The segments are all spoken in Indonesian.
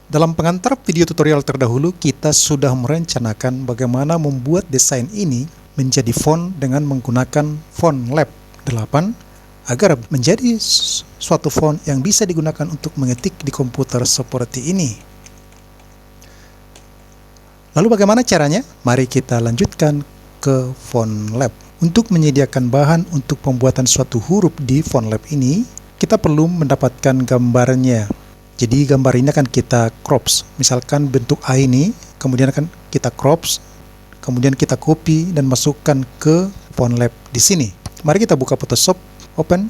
Dalam pengantar video tutorial terdahulu, kita sudah merencanakan bagaimana membuat desain ini menjadi font dengan menggunakan font Lab 8 agar menjadi suatu font yang bisa digunakan untuk mengetik di komputer seperti ini. Lalu bagaimana caranya? Mari kita lanjutkan ke font Lab. Untuk menyediakan bahan untuk pembuatan suatu huruf di font Lab ini, kita perlu mendapatkan gambarnya. Jadi gambar ini akan kita crops. Misalkan bentuk A ini, kemudian akan kita crops, kemudian kita copy dan masukkan ke font Lab di sini. Mari kita buka Photoshop, open.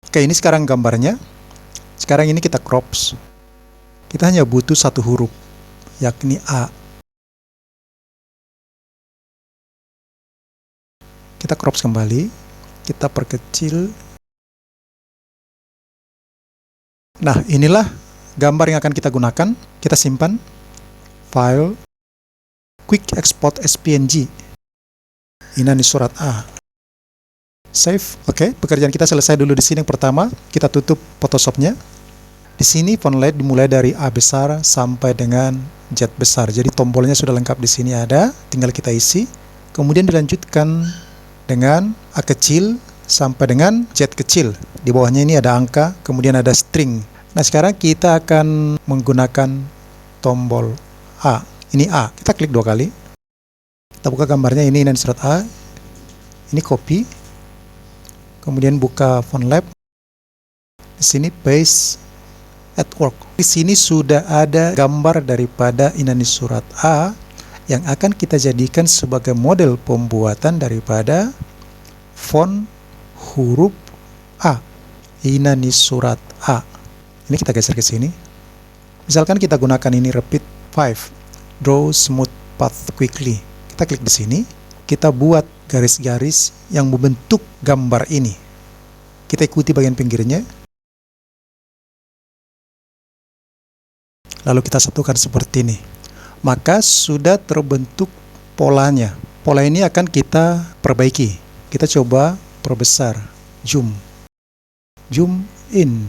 Oke, ini sekarang gambarnya. Sekarang ini kita crops. Kita hanya butuh satu huruf, yakni A. Kita crops kembali, kita perkecil. Nah, inilah gambar yang akan kita gunakan. Kita simpan, file, quick export as PNG. Ini surat A. Save. Oke, pekerjaan kita selesai dulu di sini. Yang pertama, kita tutup Photoshopnya. Di sini font Lab dimulai dari A besar sampai dengan Z besar. Jadi tombolnya sudah lengkap di sini ada, tinggal kita isi. Kemudian dilanjutkan dengan A kecil sampai dengan Z kecil. Di bawahnya ini ada angka, kemudian ada string. Nah, sekarang kita akan menggunakan tombol A. Ini A. Kita klik 2 kali. Kita buka gambarnya, ini surat A. Ini copy. Kemudian buka font Lab. Di sini paste at work. Di sini sudah ada gambar daripada inani surat A yang akan kita jadikan sebagai model pembuatan daripada font huruf A. Inani surat A. Ini kita geser ke sini. Misalkan kita gunakan ini repeat 5. Draw smooth path quickly. Kita klik di sini. Kita buat garis-garis yang membentuk gambar ini. Kita ikuti bagian pinggirnya. Lalu kita satukan seperti ini. Maka sudah terbentuk polanya. Pola ini akan kita perbaiki. Kita coba perbesar. Zoom. Zoom in.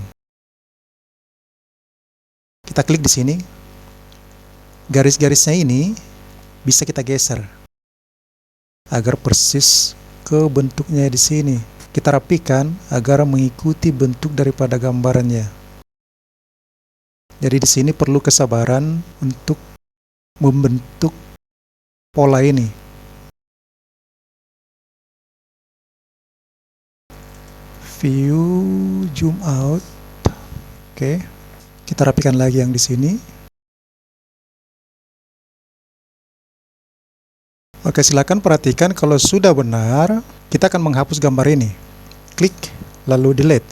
Kita klik di sini. Garis-garisnya ini bisa kita geser agar persis ke bentuknya di sini. Kita rapikan agar mengikuti bentuk daripada gambarnya. Jadi di sini perlu kesabaran untuk membentuk pola ini. View, zoom out. Oke. Kita rapikan lagi yang di sini. Oke, silakan perhatikan kalau sudah benar, kita akan menghapus gambar ini. Klik, lalu delete.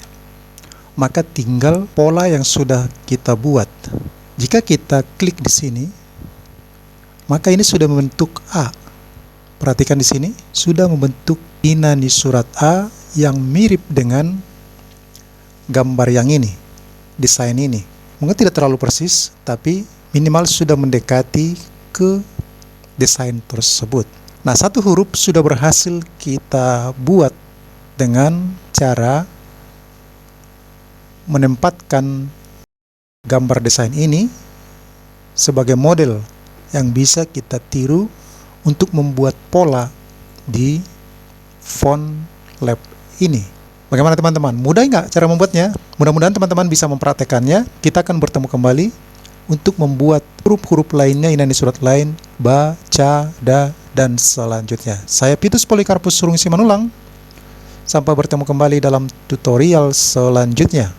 Maka tinggal pola yang sudah kita buat. Jika kita klik di sini, maka ini sudah membentuk A. Perhatikan di sini, sudah membentuk inani surat A yang mirip dengan gambar yang ini, desain ini. Mungkin tidak terlalu persis, tapi minimal sudah mendekati ke desain tersebut. Nah, satu huruf sudah berhasil kita buat dengan cara menempatkan gambar desain ini sebagai model yang bisa kita tiru untuk membuat pola di font Lab ini. Bagaimana teman-teman? Mudah nggak cara membuatnya? Mudah-mudahan teman-teman bisa mempraktekannya. Kita akan bertemu kembali untuk membuat huruf-huruf lainnya, inani surat lain, ba, ca, da, dan selanjutnya. Saya Pitus Polikarpus Surung Simanulang. Sampai bertemu kembali dalam tutorial selanjutnya.